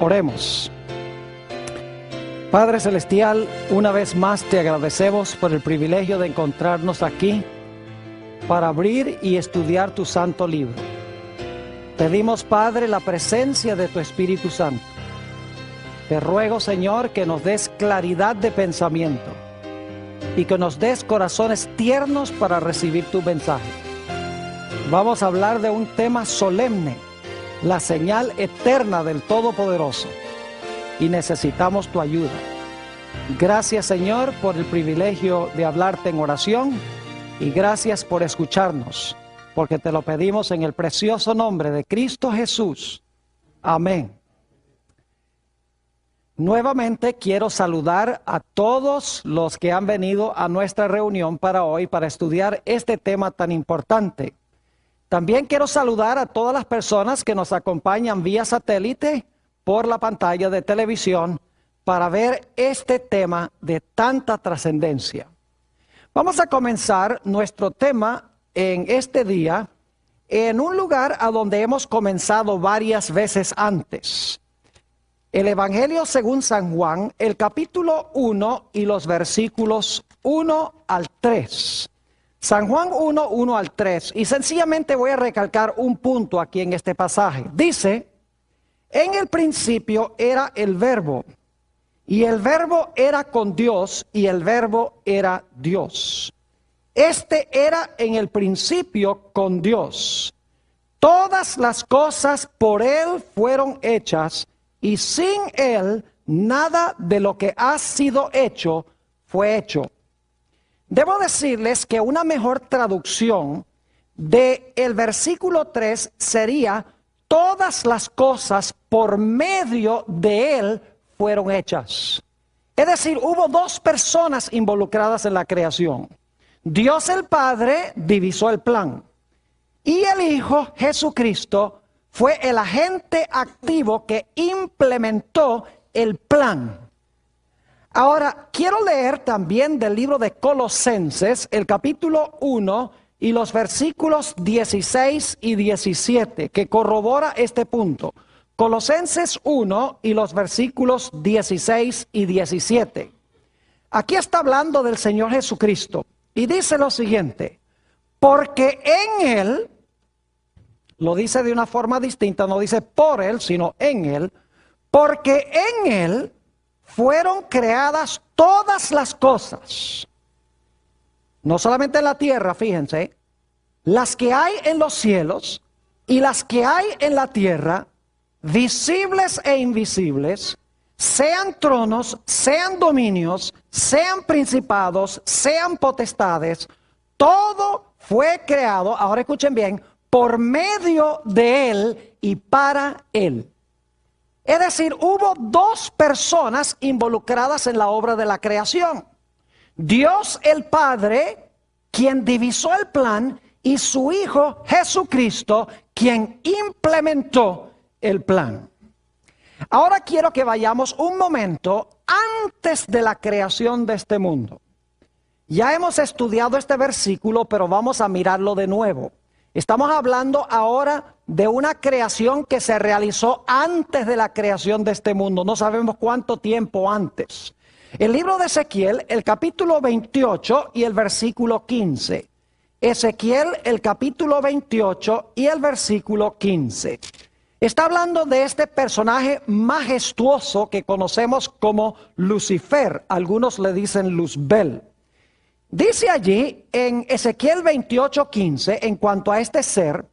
Oremos. Padre Celestial, una vez más te agradecemos por el privilegio de encontrarnos aquí para abrir y estudiar tu santo libro. Pedimos, Padre, la presencia de tu Espíritu Santo. Te ruego, Señor, que nos des claridad de pensamiento y que nos des corazones tiernos para recibir tu mensaje. Vamos a hablar de un tema solemne, la señal eterna del Todopoderoso, y necesitamos tu ayuda. Gracias, Señor, por el privilegio de hablarte en oración, y gracias por escucharnos, porque te lo pedimos en el precioso nombre de Cristo Jesús. Amén. Nuevamente quiero saludar a todos los que han venido a nuestra reunión para hoy para estudiar este tema tan importante. También quiero saludar a todas las personas que nos acompañan vía satélite por la pantalla de televisión para ver este tema de tanta trascendencia. Vamos a comenzar nuestro tema en este día en un lugar a donde hemos comenzado varias veces antes. El Evangelio según San Juan, el capítulo 1 y los versículos 1 al 3. San Juan 1, 1 al 3. Y sencillamente voy a recalcar un punto aquí en este pasaje. Dice, en el principio era el Verbo, y el Verbo era con Dios, y el Verbo era Dios. Este era en el principio con Dios. Todas las cosas por Él fueron hechas, y sin Él nada de lo que ha sido hecho fue hecho. Debo decirles que una mejor traducción del versículo 3 sería: todas las cosas por medio de Él fueron hechas. Es decir, hubo dos personas involucradas en la creación. Dios el Padre divisó el plan, y el Hijo Jesucristo fue el agente activo que implementó el plan. Ahora, quiero leer también del libro de Colosenses, el capítulo 1 y los versículos 16 y 17, que corrobora este punto. Colosenses 1 y los versículos 16 y 17. Aquí está hablando del Señor Jesucristo y dice lo siguiente: porque en Él, lo dice de una forma distinta, no dice por Él, sino en Él, porque en Él fueron creadas todas las cosas, no solamente en la tierra, fíjense, las que hay en los cielos y las que hay en la tierra, visibles e invisibles, sean tronos, sean dominios, sean principados, sean potestades, todo fue creado, ahora escuchen bien, por medio de Él y para Él. Es decir, hubo dos personas involucradas en la obra de la creación. Dios el Padre, quien divisó el plan, y su Hijo Jesucristo, quien implementó el plan. Ahora quiero que vayamos un momento antes de la creación de este mundo. Ya hemos estudiado este versículo, pero vamos a mirarlo de nuevo. Estamos hablando ahora de una creación que se realizó antes de la creación de este mundo. No sabemos cuánto tiempo antes. El libro de Ezequiel, el capítulo 28 y el versículo 15. Ezequiel, el capítulo 28 y el versículo 15. Está hablando de este personaje majestuoso que conocemos como Lucifer. Algunos le dicen Luzbel. Dice allí en Ezequiel 28:15, en cuanto a este ser: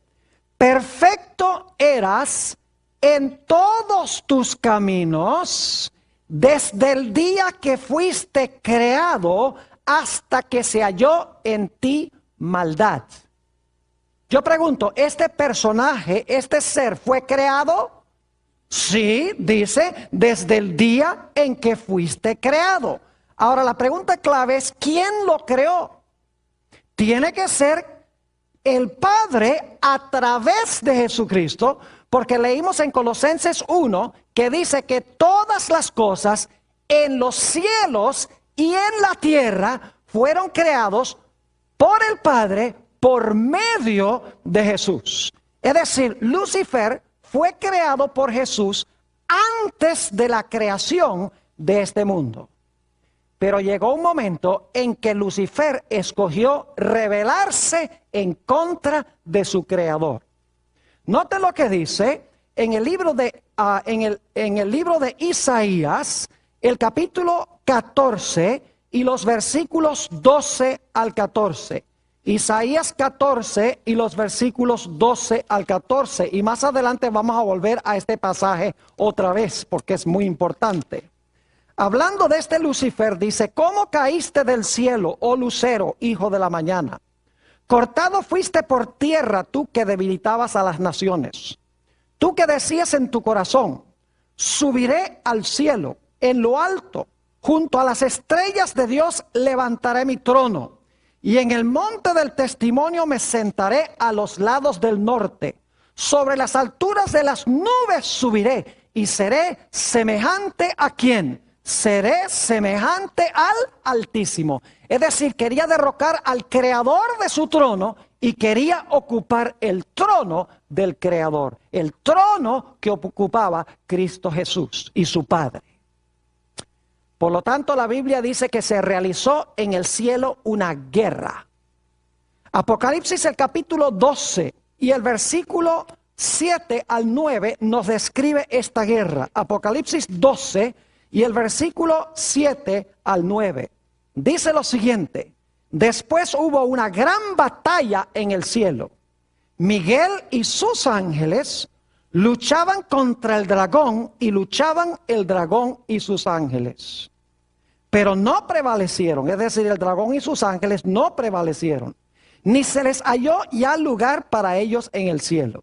perfecto eras en todos tus caminos, desde el día que fuiste creado hasta que se halló en ti maldad. Yo pregunto, ¿este personaje, este ser fue creado? Sí, dice, desde el día en que fuiste creado. Ahora la pregunta clave es, ¿quién lo creó? Tiene que ser el Padre a través de Jesucristo, porque leímos en Colosenses 1 que dice que todas las cosas en los cielos y en la tierra fueron creados por el Padre por medio de Jesús. Es decir, Lucifer fue creado por Jesús antes de la creación de este mundo. Pero llegó un momento en que Lucifer escogió rebelarse en contra de su creador. Note lo que dice en el libro de Isaías, el capítulo 14 y los versículos 12 al 14. Isaías 14 y los versículos 12 al 14. Y más adelante vamos a volver a este pasaje otra vez porque es muy importante. Hablando de este Lucifer, dice: ¿cómo caíste del cielo, oh lucero, hijo de la mañana? Cortado fuiste por tierra, tú que debilitabas a las naciones. Tú que decías en tu corazón: subiré al cielo, en lo alto, junto a las estrellas de Dios levantaré mi trono. Y en el monte del testimonio me sentaré a los lados del norte. Sobre las alturas de las nubes subiré y seré semejante ¿a quién? Seré semejante al Altísimo. Es decir, quería derrocar al creador de su trono y quería ocupar el trono del creador. El trono que ocupaba Cristo Jesús y su Padre. Por lo tanto, la Biblia dice que se realizó en el cielo una guerra. Apocalipsis, el capítulo 12 y el versículo 7 al 9 nos describe esta guerra. Apocalipsis 12 y el versículo 7 al 9. Dice lo siguiente: después hubo una gran batalla en el cielo. Miguel y sus ángeles luchaban contra el dragón y luchaban el dragón y sus ángeles. Pero no prevalecieron, es decir, el dragón y sus ángeles no prevalecieron. Ni se les halló ya lugar para ellos en el cielo.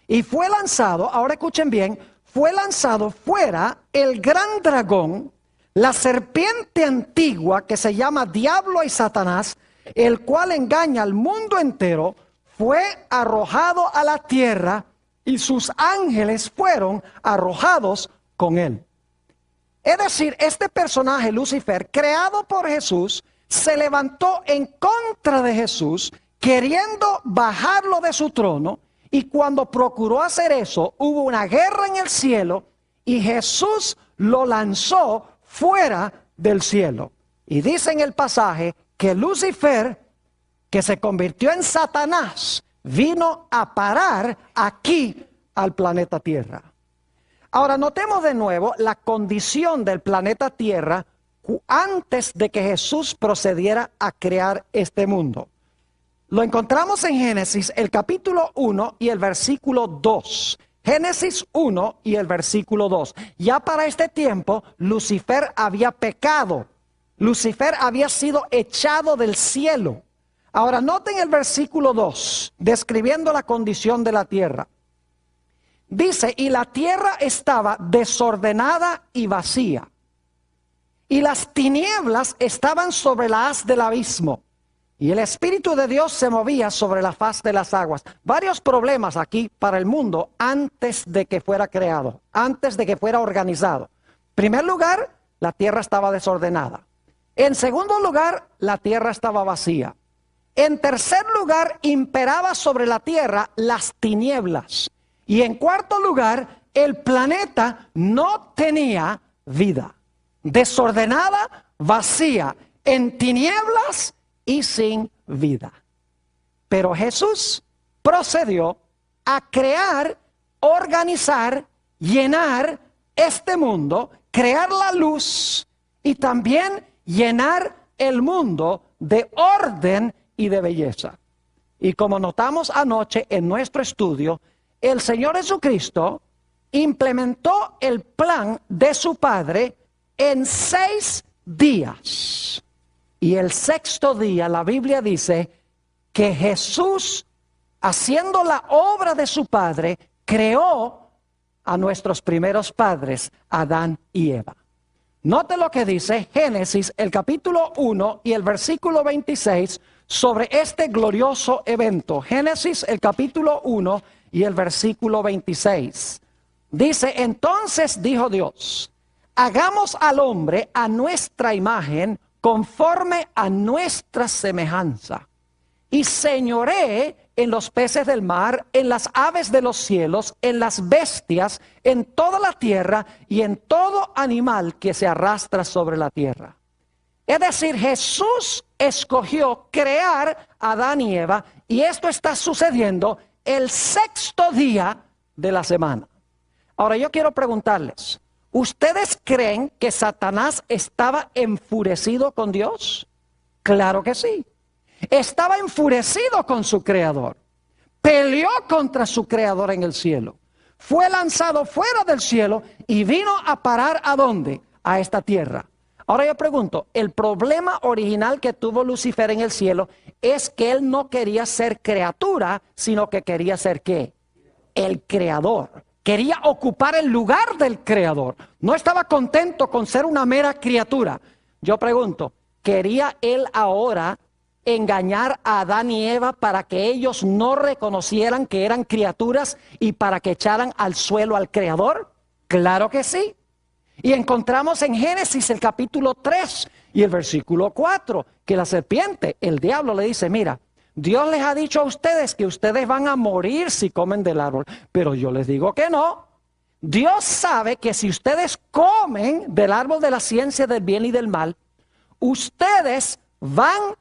Y fue lanzado, ahora escuchen bien, fue lanzado fuera el gran dragón, la serpiente antigua que se llama Diablo y Satanás, el cual engaña al mundo entero, fue arrojado a la tierra y sus ángeles fueron arrojados con él. Es decir, este personaje, Lucifer, creado por Jesús, se levantó en contra de Jesús, queriendo bajarlo de su trono. Y cuando procuró hacer eso, hubo una guerra en el cielo y Jesús lo lanzó fuera del cielo. Y dice en el pasaje que Lucifer, que se convirtió en Satanás, vino a parar aquí al planeta Tierra. Ahora notemos de nuevo la condición del planeta Tierra antes de que Jesús procediera a crear este mundo. Lo encontramos en Génesis, el capítulo 1 y el versículo 2. Génesis 1 y el versículo 2. Ya para este tiempo, Lucifer había pecado. Lucifer había sido echado del cielo. Ahora noten el versículo 2, describiendo la condición de la tierra. Dice: y la tierra estaba desordenada y vacía, y las tinieblas estaban sobre la haz del abismo, y el Espíritu de Dios se movía sobre la faz de las aguas. Varios problemas aquí para el mundo antes de que fuera creado, antes de que fuera organizado. En primer lugar, la tierra estaba desordenada. En segundo lugar, la tierra estaba vacía. En tercer lugar, imperaba sobre la tierra las tinieblas. Y en cuarto lugar, el planeta no tenía vida. Desordenada, vacía, en tinieblas y sin vida. Pero Jesús procedió a crear, organizar, llenar este mundo, crear la luz y también llenar el mundo de orden y de belleza. Y como notamos anoche en nuestro estudio, el Señor Jesucristo implementó el plan de su Padre en 6 días. Y el sexto día, la Biblia dice que Jesús, haciendo la obra de su Padre, creó a nuestros primeros padres, Adán y Eva. Note lo que dice Génesis, el capítulo 1 y el versículo 26, sobre este glorioso evento. Génesis, el capítulo 1 y el versículo 26. Dice: entonces dijo Dios: hagamos al hombre a nuestra imagen, conforme a nuestra semejanza, y señoree en los peces del mar, en las aves de los cielos, en las bestias, en toda la tierra y en todo animal que se arrastra sobre la tierra. Es decir, Jesús escogió crear a Adán y Eva, y esto está sucediendo el sexto día de la semana. Ahora yo quiero preguntarles, ¿ustedes creen que Satanás estaba enfurecido con Dios? Claro que sí. Estaba enfurecido con su creador. Peleó contra su creador en el cielo. Fue lanzado fuera del cielo y vino a parar ¿a dónde? A esta tierra. Ahora yo pregunto, el problema original que tuvo Lucifer en el cielo es que él no quería ser criatura, sino que quería ser ¿qué? El creador. Quería ocupar el lugar del creador. No estaba contento con ser una mera criatura. Yo pregunto, ¿quería él ahora engañar a Adán y Eva para que ellos no reconocieran que eran criaturas y para que echaran al suelo al creador? Claro que sí. Y encontramos en Génesis el capítulo 3 y el versículo 4 que la serpiente, el diablo, le dice, mira, Dios les ha dicho a ustedes que ustedes van a morir si comen del árbol, pero yo les digo que no. Dios sabe que si ustedes comen del árbol de la ciencia del bien y del mal, ustedes van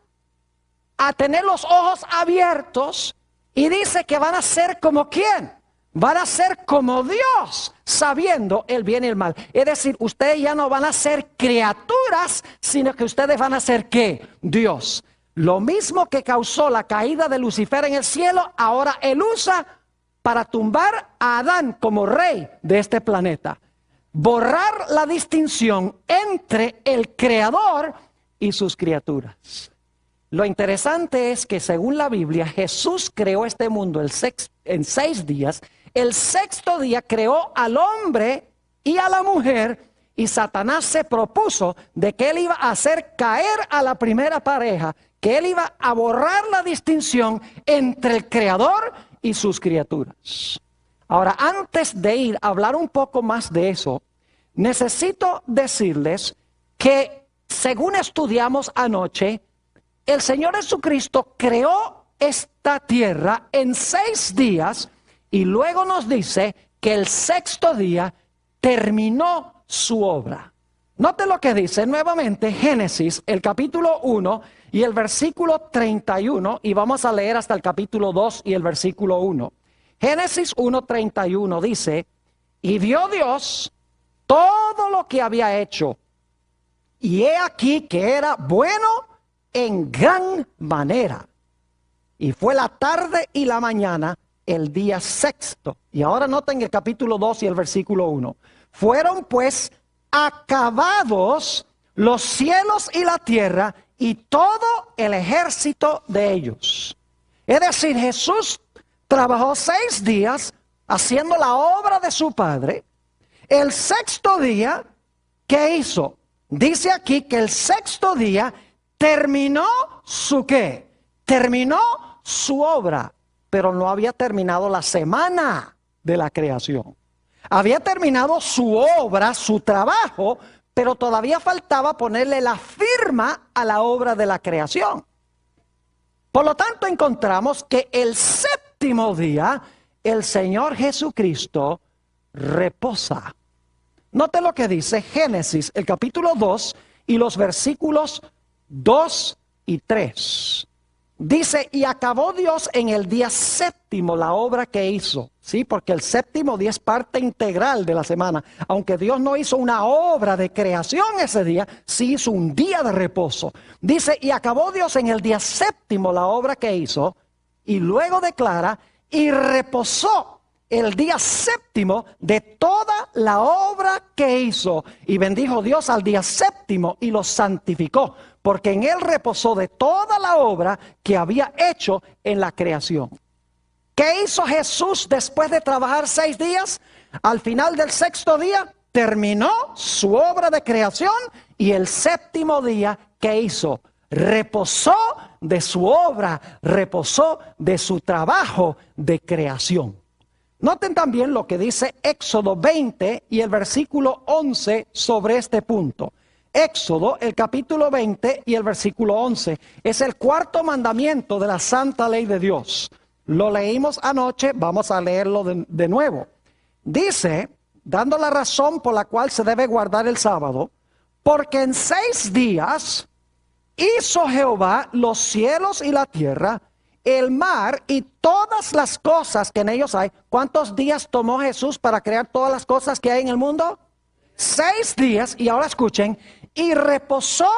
a tener los ojos abiertos y dice que van a ser como ¿quién? Van a ser como Dios, sabiendo el bien y el mal. Es decir, ustedes ya no van a ser criaturas, sino que ustedes van a ser ¿qué? Dios. Lo mismo que causó la caída de Lucifer en el cielo, ahora él usa para tumbar a Adán como rey de este planeta. Borrar la distinción entre el creador y sus criaturas. Lo interesante es que según la Biblia, Jesús creó este mundo en 6 días. El sexto día creó al hombre y a la mujer, y Satanás se propuso de que él iba a hacer caer a la primera pareja, que él iba a borrar la distinción entre el creador y sus criaturas. Ahora, antes de ir a hablar un poco más de eso, necesito decirles que según estudiamos anoche, el Señor Jesucristo creó esta tierra en 6 días y luego nos dice que el sexto día terminó su obra. Note lo que dice nuevamente Génesis, el capítulo 1 y el versículo 31, y vamos a leer hasta el capítulo 2 y el versículo 1. Génesis 1:31 dice, y vio Dios todo lo que había hecho, y he aquí que era bueno en gran manera. Y fue la tarde y la mañana el día sexto. Y ahora noten el capítulo 2 y el versículo 1. Fueron pues acabados los cielos y la tierra y todo el ejército de ellos. Es decir, Jesús trabajó 6 días haciendo la obra de su Padre. El sexto día, ¿qué hizo? Dice aquí que el sexto día terminó su ¿qué? Terminó su obra, pero no había terminado la semana de la creación. Había terminado su obra, su trabajo, pero todavía faltaba ponerle la firma a la obra de la creación. Por lo tanto, encontramos que el séptimo día, el Señor Jesucristo reposa. Note lo que dice Génesis, el capítulo 2 y los versículos 2 y 3. Dice, y acabó Dios en el día séptimo la obra que hizo. Sí, porque el séptimo día es parte integral de la semana. Aunque Dios no hizo una obra de creación ese día, sí hizo un día de reposo. Dice, y acabó Dios en el día séptimo la obra que hizo. Y luego declara, y reposó el día séptimo de toda la obra que hizo. Y bendijo Dios al día séptimo y lo santificó, porque en él reposó de toda la obra que había hecho en la creación. ¿Qué hizo Jesús después de trabajar 6 días? Al final del sexto día terminó su obra de creación, y el séptimo día, ¿qué hizo? Reposó de su obra, reposó de su trabajo de creación. Noten también lo que dice Éxodo 20 y el versículo 11 sobre este punto. Éxodo, el capítulo 20 y el versículo 11. Es el cuarto mandamiento de la santa ley de Dios. Lo leímos anoche, vamos a leerlo de nuevo. Dice, dando la razón por la cual se debe guardar el sábado, porque en 6 días hizo Jehová los cielos y la tierra, el mar y todas las cosas que en ellos hay. ¿Cuántos días tomó Jesús para crear todas las cosas que hay en el mundo? 6 días, y ahora escuchen, y reposó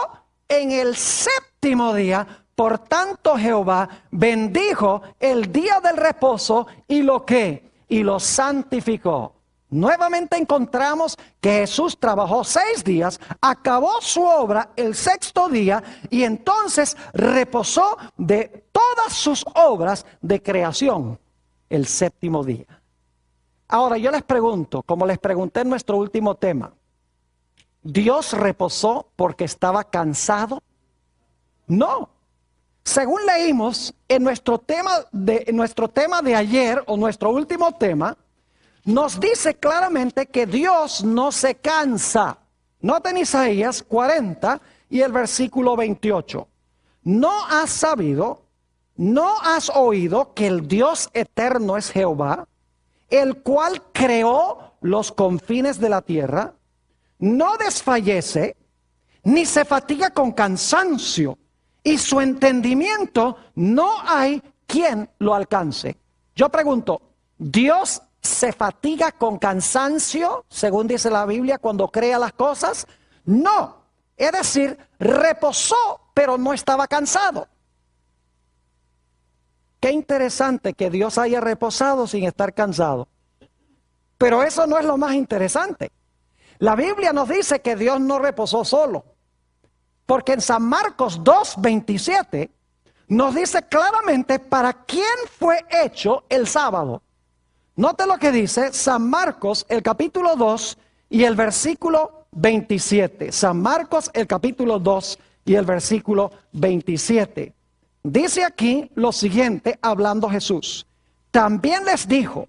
en el 7º día. Por tanto Jehová bendijo el día del reposo y lo que, y lo santificó. Nuevamente encontramos que Jesús trabajó 6 días, acabó su obra el 6º día y entonces reposó de todas sus obras de creación el 7º día. Ahora yo les pregunto, como les pregunté en nuestro último tema, ¿Dios reposó porque estaba cansado? No. Según leímos en nuestro tema de ayer, o nuestro último tema, nos dice claramente que Dios no se cansa. Noten Isaías 40 y el versículo 28. ¿No has sabido, no has oído que el Dios eterno es Jehová, el cual creó los confines de la tierra? No desfallece, ni se fatiga con cansancio, y su entendimiento no hay quien lo alcance. Yo pregunto, ¿Dios se fatiga con cansancio, según dice la Biblia, cuando crea las cosas? No, es decir, reposó, pero no estaba cansado. Qué interesante que Dios haya reposado sin estar cansado. Pero eso no es lo más interesante. La Biblia nos dice que Dios no reposó solo. Porque en San Marcos 2:27 nos dice claramente para quién fue hecho el sábado. Note lo que dice San Marcos, el capítulo 2 y el versículo 27. San Marcos, el capítulo 2 y el versículo 27. Dice aquí lo siguiente, hablando Jesús. También les dijo,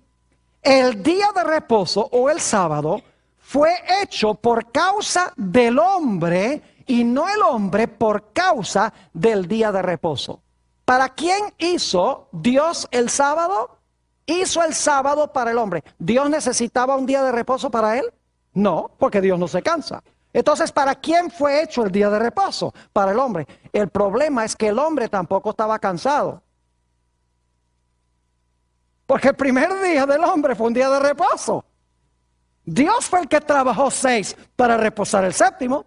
el día de reposo o el sábado fue hecho por causa del hombre y no el hombre por causa del día de reposo. ¿Para quién hizo Dios el sábado? Hizo el sábado para el hombre. ¿Dios necesitaba un día de reposo para él? No, porque Dios no se cansa. Entonces, ¿para quién fue hecho el día de reposo? Para el hombre. El problema es que el hombre tampoco estaba cansado. Porque el primer día del hombre fue un día de reposo. Dios fue el que trabajó 6 para reposar el 7º.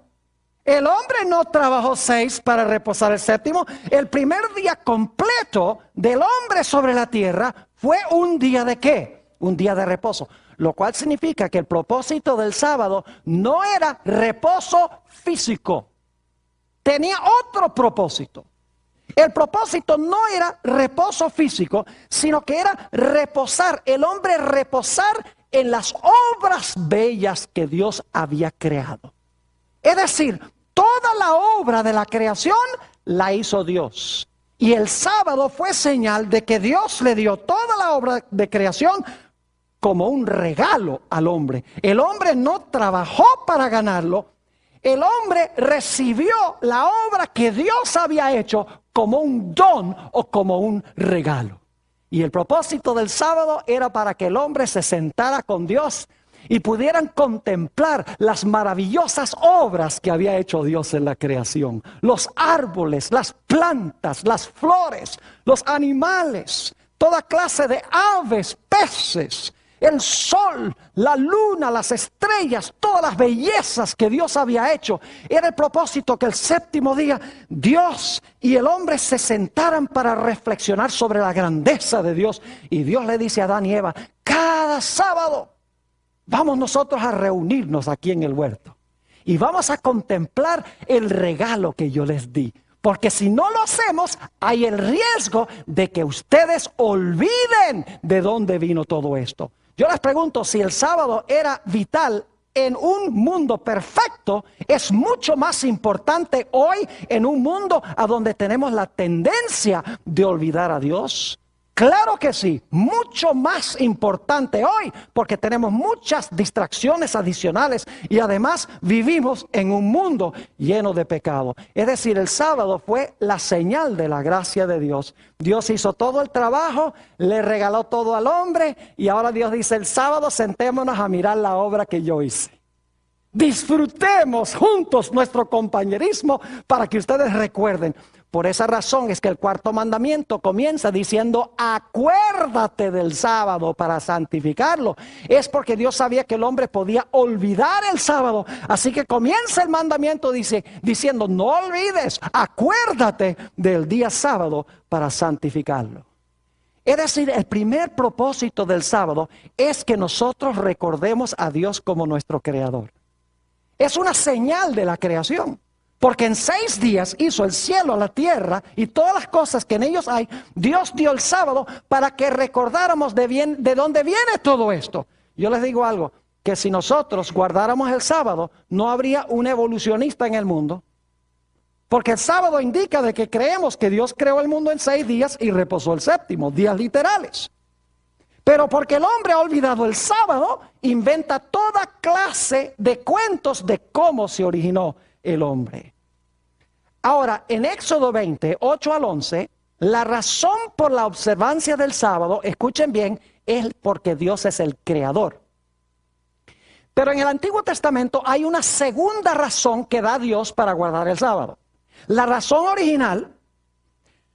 El hombre no trabajó 6 para reposar el 7º. El primer día completo del hombre sobre la tierra fue un día de ¿qué? Un día de reposo. Lo cual significa que el propósito del sábado no era reposo físico. Tenía otro propósito. El propósito no era reposo físico, sino que era reposar. El hombre reposar en las obras bellas que Dios había creado. Es decir, toda la obra de la creación la hizo Dios. Y el sábado fue señal de que Dios le dio toda la obra de creación como un regalo al hombre. El hombre no trabajó para ganarlo. El hombre recibió la obra que Dios había hecho como un don o como un regalo. Y el propósito del sábado era para que el hombre se sentara con Dios y pudieran contemplar las maravillosas obras que había hecho Dios en la creación. Los árboles, las plantas, las flores, los animales, toda clase de aves, peces, el sol, la luna, las estrellas, todas las bellezas que Dios había hecho. Era el propósito que el 7º día Dios y el hombre se sentaran para reflexionar sobre la grandeza de Dios. Y Dios le dice a Adán y Eva, cada sábado vamos nosotros a reunirnos aquí en el huerto y vamos a contemplar el regalo que yo les di. Porque si no lo hacemos, hay el riesgo de que ustedes olviden de dónde vino todo esto. Yo les pregunto, si el sábado era vital en un mundo perfecto, es mucho más importante hoy en un mundo a donde tenemos la tendencia de olvidar a Dios. Claro que sí, mucho más importante hoy porque tenemos muchas distracciones adicionales y además vivimos en un mundo lleno de pecado. Es decir, el sábado fue la señal de la gracia de Dios. Dios hizo todo el trabajo, le regaló todo al hombre y ahora Dios dice: el sábado sentémonos a mirar la obra que yo hice. Disfrutemos juntos nuestro compañerismo para que ustedes recuerden. Por esa razón es que el cuarto mandamiento comienza diciendo: acuérdate del sábado para santificarlo. Es porque Dios sabía que el hombre podía olvidar el sábado. Así que comienza el mandamiento diciendo: no olvides, acuérdate del día sábado para santificarlo. Es decir, el primer propósito del sábado es que nosotros recordemos a Dios como nuestro creador. Es una señal de la creación. Porque en 6 días hizo el cielo, la tierra y todas las cosas que en ellos hay. Dios dio el sábado para que recordáramos de dónde viene todo esto. Yo les digo algo, que si nosotros guardáramos el sábado, no habría un evolucionista en el mundo. Porque el sábado indica de que creemos que Dios creó el mundo en 6 días y reposó el séptimo, días literales. Pero porque el hombre ha olvidado el sábado, inventa toda clase de cuentos de cómo se originó el hombre. Ahora, en Éxodo 20, 8 al 11, la razón por la observancia del sábado, escuchen bien, es porque Dios es el creador. Pero en el Antiguo Testamento hay una segunda razón que da Dios para guardar el sábado. La razón original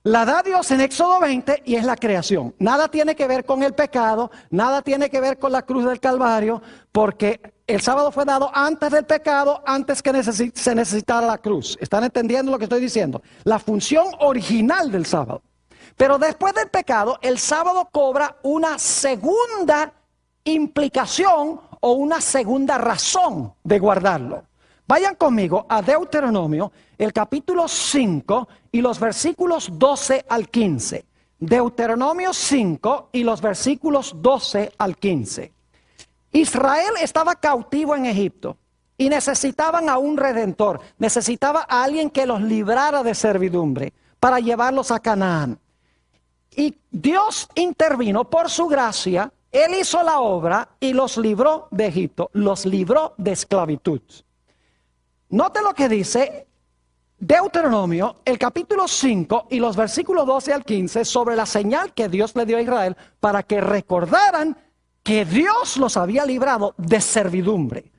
la da Dios en Éxodo 20 y es la creación. Nada tiene que ver con el pecado, nada tiene que ver con la cruz del Calvario, porque el sábado fue dado antes del pecado, antes que se necesitara la cruz. ¿Están entendiendo lo que estoy diciendo? La función original del sábado. Pero después del pecado, el sábado cobra una segunda implicación o una segunda razón de guardarlo. Vayan conmigo a Deuteronomio, el capítulo 5 y los versículos 12 al 15. Deuteronomio 5 y los versículos 12 al 15. Israel estaba cautivo en Egipto y necesitaban a un redentor. Necesitaba a alguien que los librara de servidumbre para llevarlos a Canaán. Y Dios intervino por su gracia. Él hizo la obra y los libró de Egipto, los libró de esclavitud. Note lo que dice Deuteronomio, el capítulo 5 y los versículos 12 al 15 sobre la señal que Dios le dio a Israel para que recordaran que Dios los había librado de servidumbre.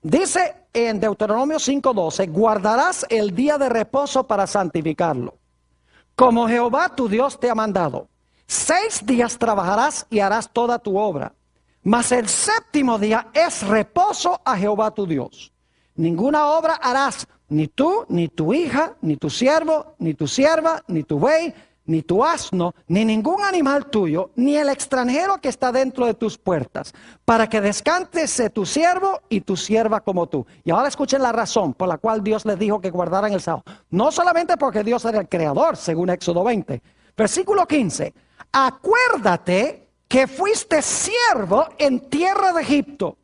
Dice en Deuteronomio 5:12, guardarás el día de reposo para santificarlo, como Jehová tu Dios te ha mandado. 6 días trabajarás y harás toda tu obra, mas el séptimo día es reposo a Jehová tu Dios. Ninguna obra harás, ni tú, ni tu hija, ni tu siervo, ni tu sierva, ni tu buey, ni tu asno, ni ningún animal tuyo, ni el extranjero que está dentro de tus puertas, para que descanse tu siervo y tu sierva como tú. Y ahora escuchen la razón por la cual Dios les dijo que guardaran el sábado. No solamente porque Dios era el creador, según Éxodo 20. Versículo 15. Acuérdate que fuiste siervo en tierra de Egipto,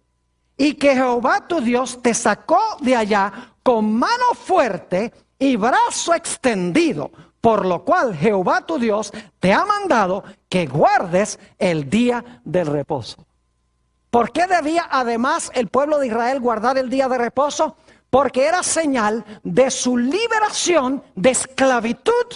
y que Jehová tu Dios te sacó de allá con mano fuerte y brazo extendido, por lo cual Jehová tu Dios te ha mandado que guardes el día del reposo. ¿Por qué debía además el pueblo de Israel guardar el día de reposo? Porque era señal de su liberación de esclavitud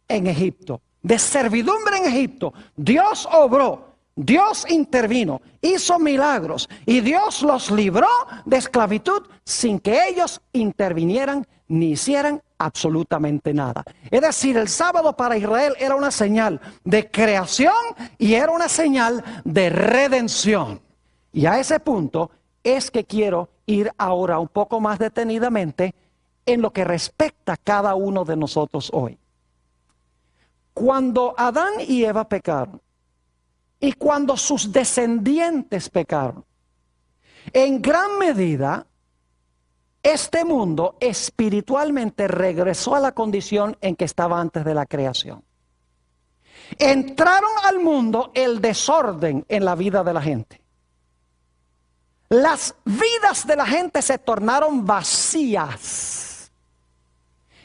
en Egipto, de servidumbre en Egipto. Dios obró. Dios intervino, hizo milagros y Dios los libró de esclavitud sin que ellos intervinieran ni hicieran absolutamente nada. Es decir, el sábado para Israel era una señal de creación y era una señal de redención. Y a ese punto es que quiero ir ahora un poco más detenidamente en lo que respecta a cada uno de nosotros hoy. Cuando Adán y Eva pecaron, y cuando sus descendientes pecaron, en gran medida, este mundo espiritualmente regresó a la condición en que estaba antes de la creación. Entraron al mundo el desorden en la vida de la gente. Las vidas de la gente se tornaron vacías.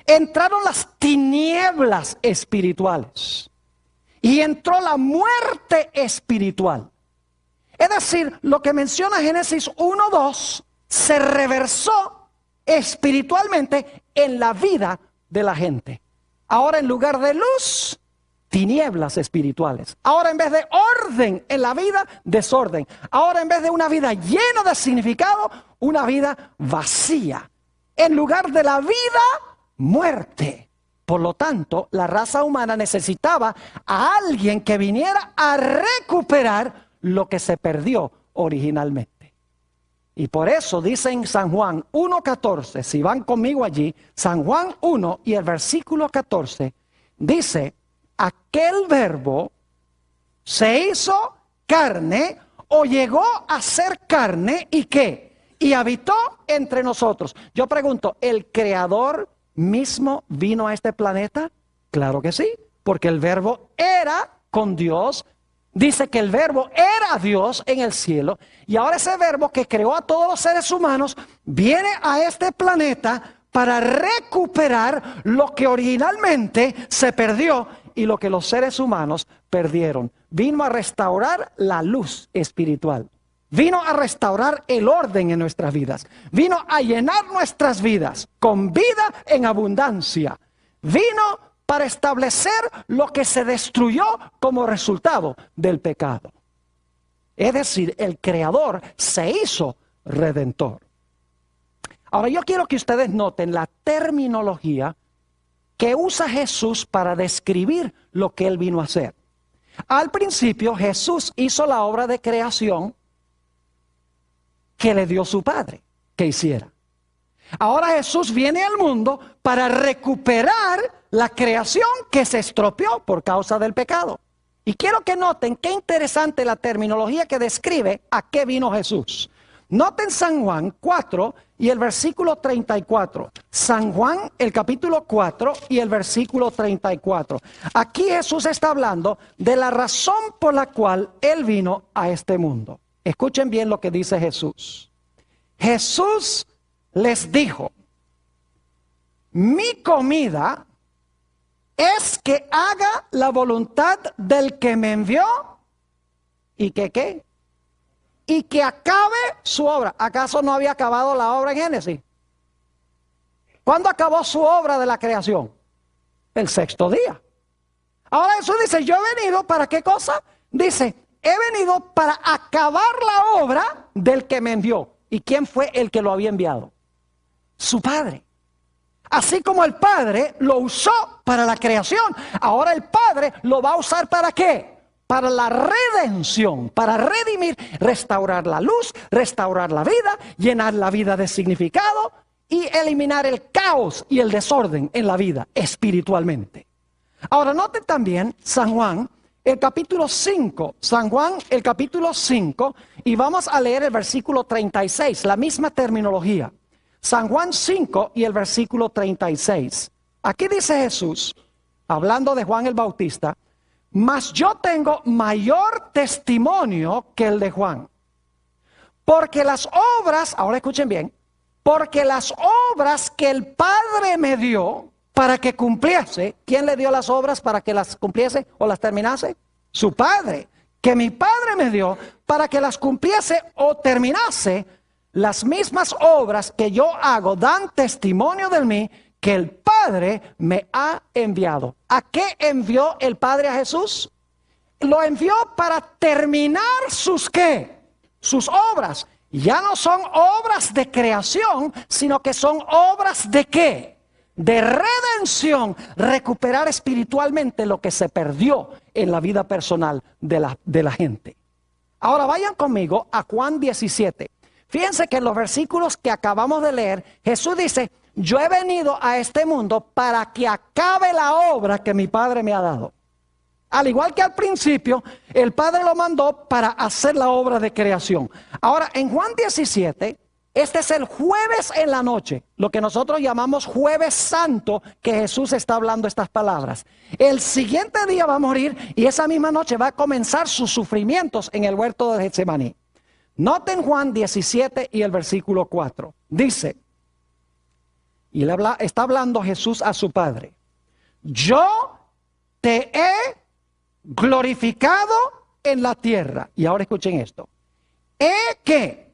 Entraron las tinieblas espirituales. y entró la muerte espiritual. Es decir, lo que menciona Génesis 1:2 se reversó espiritualmente en la vida de la gente. Ahora en lugar de luz, tinieblas espirituales. Ahora en vez de orden en la vida, desorden. Ahora en vez de una vida llena de significado, una vida vacía. En lugar de la vida, muerte. Por lo tanto, la raza humana necesitaba a alguien que viniera a recuperar lo que se perdió originalmente. Y por eso dice en San Juan 1:14, si van conmigo allí, San Juan 1 y el versículo 14, dice: aquel verbo se hizo carne o llegó a ser carne y ¿qué? Y habitó entre nosotros. Yo pregunto, ¿el Creador mismo vino a este planeta? Claro que sí, porque el verbo era con Dios. Dice que el verbo era Dios en el cielo, y ahora ese verbo que creó a todos los seres humanos viene a este planeta para recuperar lo que originalmente se perdió y lo que los seres humanos perdieron. Vino a restaurar la luz espiritual. Vino a restaurar el orden en nuestras vidas. Vino a llenar nuestras vidas con vida en abundancia. Vino para establecer lo que se destruyó como resultado del pecado. Es decir, el Creador se hizo redentor. Ahora yo quiero que ustedes noten la terminología que usa Jesús para describir lo que Él vino a hacer. Al principio Jesús hizo la obra de creación que le dio su Padre que hiciera. Ahora Jesús viene al mundo para recuperar la creación que se estropeó por causa del pecado. Y quiero que noten qué interesante la terminología que describe a qué vino Jesús. Noten San Juan 4 y el versículo 34. San Juan, el capítulo 4 y el versículo 34. Aquí Jesús está hablando de la razón por la cual Él vino a este mundo. Escuchen bien lo que dice Jesús. Jesús les dijo: mi comida es que haga la voluntad del que me envió y que ¿qué? Y que acabe su obra. ¿Acaso no había acabado la obra en Génesis? ¿Cuándo acabó su obra de la creación? El sexto día. Ahora Jesús dice: yo he venido ¿para qué cosa? Dice: he venido para acabar la obra del que me envió. ¿Y quién fue el que lo había enviado? Su Padre. Así como el Padre lo usó para la creación, ahora el Padre lo va a usar ¿para qué? Para la redención, para redimir, restaurar la luz, restaurar la vida, llenar la vida de significado y eliminar el caos y el desorden en la vida espiritualmente. Ahora noten también San Juan, el capítulo 5, San Juan, el capítulo 5, y vamos a leer el versículo 36, la misma terminología. San Juan 5 y el versículo 36. Aquí dice Jesús, hablando de Juan el Bautista: mas yo tengo mayor testimonio que el de Juan. Porque las obras, ahora escuchen bien, porque las obras que el Padre me dio para que cumpliese, ¿quién le dio las obras para que las cumpliese o las terminase? Su Padre. Que mi Padre me dio para que las cumpliese o terminase. Las mismas obras que yo hago dan testimonio de mí que el Padre me ha enviado. ¿A qué envió el Padre a Jesús? Lo envió para terminar sus ¿qué? Sus obras. Ya no son obras de creación, sino que son obras de ¿qué? De redención. Recuperar espiritualmente lo que se perdió en la vida personal de la gente. Ahora vayan conmigo a Juan 17. Fíjense que en los versículos que acabamos de leer, Jesús dice: yo he venido a este mundo para que acabe la obra que mi Padre me ha dado. Al igual que al principio, el Padre lo mandó para hacer la obra de creación. Ahora, en Juan 17, este es el jueves en la noche, lo que nosotros llamamos Jueves Santo, que Jesús está hablando estas palabras. El siguiente día va a morir y esa misma noche va a comenzar sus sufrimientos en el huerto de Getsemaní. Noten Juan 17 y el versículo 4. Dice, y está hablando Jesús a su Padre: yo te he glorificado en la tierra. Y ahora escuchen esto. He que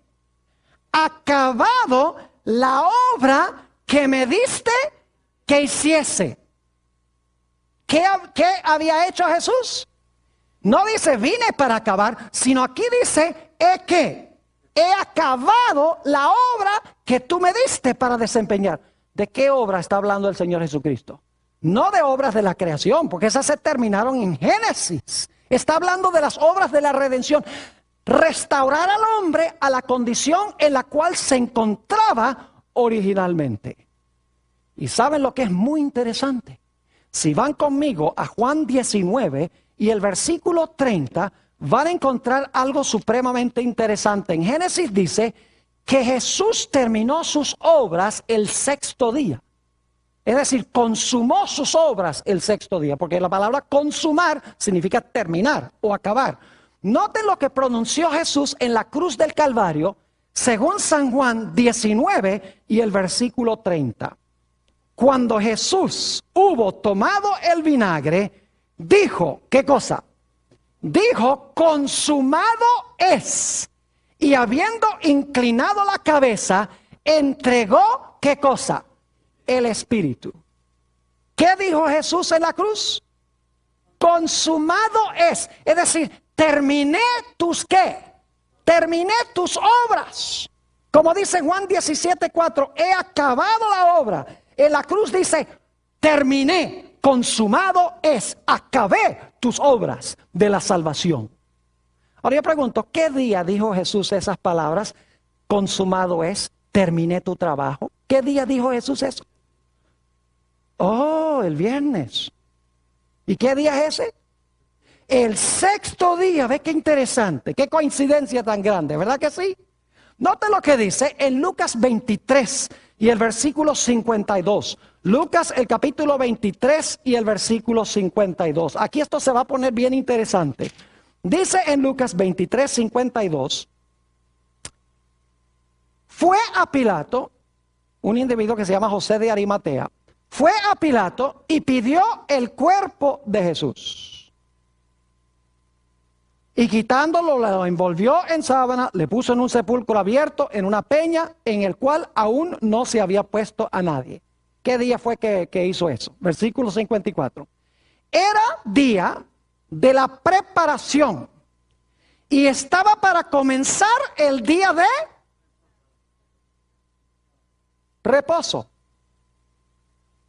acabado la obra que me diste que hiciese. ¿Qué había hecho Jesús? No dice vine para acabar, sino aquí dice he acabado la obra que tú me diste para desempeñar. ¿De qué obra está hablando el Señor Jesucristo? No de obras de la creación, porque esas se terminaron en Génesis. Está hablando de las obras de la redención. Restaurar al hombre a la condición en la cual se encontraba originalmente. ¿Y saben lo que es muy interesante? Si van conmigo a Juan 19 y el versículo 30, van a encontrar algo supremamente interesante. En Génesis dice que Jesús terminó sus obras el sexto día. Es decir, consumó sus obras el sexto día, porque la palabra consumar significa terminar o acabar. Noten lo que pronunció Jesús en la cruz del Calvario, según San Juan 19 y el versículo 30. Cuando Jesús hubo tomado el vinagre, dijo, ¿qué cosa? Dijo, consumado es. Y habiendo inclinado la cabeza, entregó, ¿qué cosa? El Espíritu. ¿Qué dijo Jesús en la cruz? Consumado es. Es decir, terminé tus ¿qué? Terminé tus obras. Como dice Juan 17:4, he acabado la obra. En la cruz dice, terminé, consumado es, acabé tus obras de la salvación. Ahora yo pregunto, ¿qué día dijo Jesús esas palabras? Consumado es, terminé tu trabajo. ¿Qué día dijo Jesús eso? Oh, el viernes. ¿Y qué día es ese? El sexto día. Ve qué interesante, qué coincidencia tan grande, ¿verdad que sí? Note lo que dice en Lucas 23 y el versículo 52. Lucas el capítulo 23 y el versículo 52. Aquí esto se va a poner bien interesante. Dice en Lucas 23, 52. Fue a Pilato, un individuo que se llama José de Arimatea, fue a Pilato y pidió el cuerpo de Jesús. Y quitándolo, lo envolvió en sábana, le puso en un sepulcro abierto, en una peña, en el cual aún no se había puesto a nadie. ¿Qué día fue que hizo eso? Versículo 54. Era día de la preparación y estaba para comenzar el día de reposo.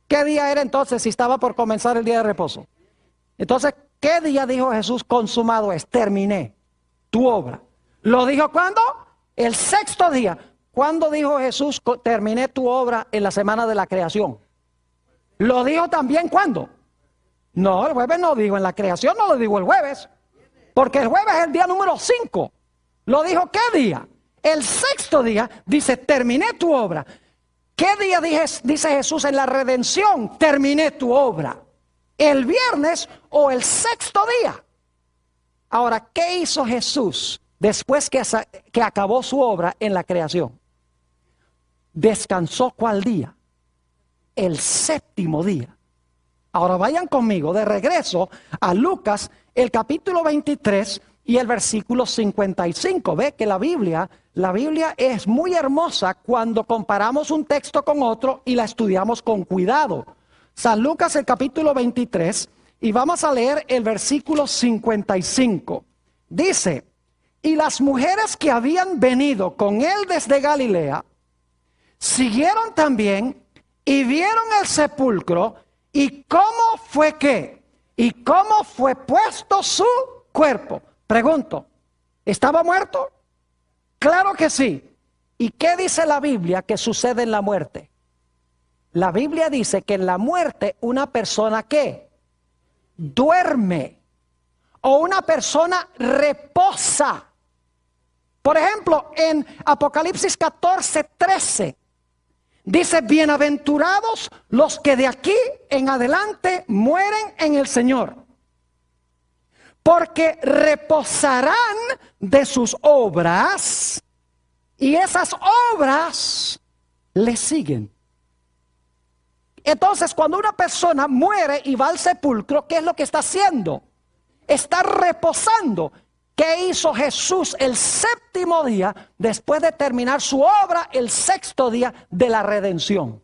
¿Qué día era entonces si estaba por comenzar el día de reposo? Entonces, ¿qué día dijo Jesús consumado es? Terminé tu obra. ¿Lo dijo cuándo? El sexto día. ¿Cuándo dijo Jesús terminé tu obra en la semana de la creación? ¿Lo dijo también cuándo? No, el jueves no dijo, en la creación no lo dijo el jueves. Porque el jueves es el día número 5. ¿Lo dijo qué día? El sexto día dice terminé tu obra. ¿Qué día dice Jesús en la redención? Terminé tu obra. ¿El viernes o el sexto día? Ahora, ¿qué hizo Jesús después que acabó su obra en la creación? ¿Descansó cuál día? El séptimo día. Ahora vayan conmigo de regreso a Lucas, el capítulo 23 y el versículo 55. Ve que la Biblia es muy hermosa cuando comparamos un texto con otro y la estudiamos con cuidado. San Lucas el capítulo 23 y vamos a leer el versículo 55. Dice, y las mujeres que habían venido con él desde Galilea, siguieron también y vieron el sepulcro y cómo fue qué, y cómo fue puesto su cuerpo. Pregunto, ¿estaba muerto? Claro que sí. ¿Y qué dice la Biblia que sucede en la muerte? La Biblia dice que en la muerte una persona ¿qué? Duerme. O una persona reposa. Por ejemplo, en Apocalipsis 14:13 dice, bienaventurados los que de aquí en adelante mueren en el Señor, porque reposarán de sus obras y esas obras le siguen. Entonces, cuando una persona muere y va al sepulcro, ¿qué es lo que está haciendo? está reposando. ¿Qué hizo Jesús el séptimo día después de terminar su obra el sexto día de la redención?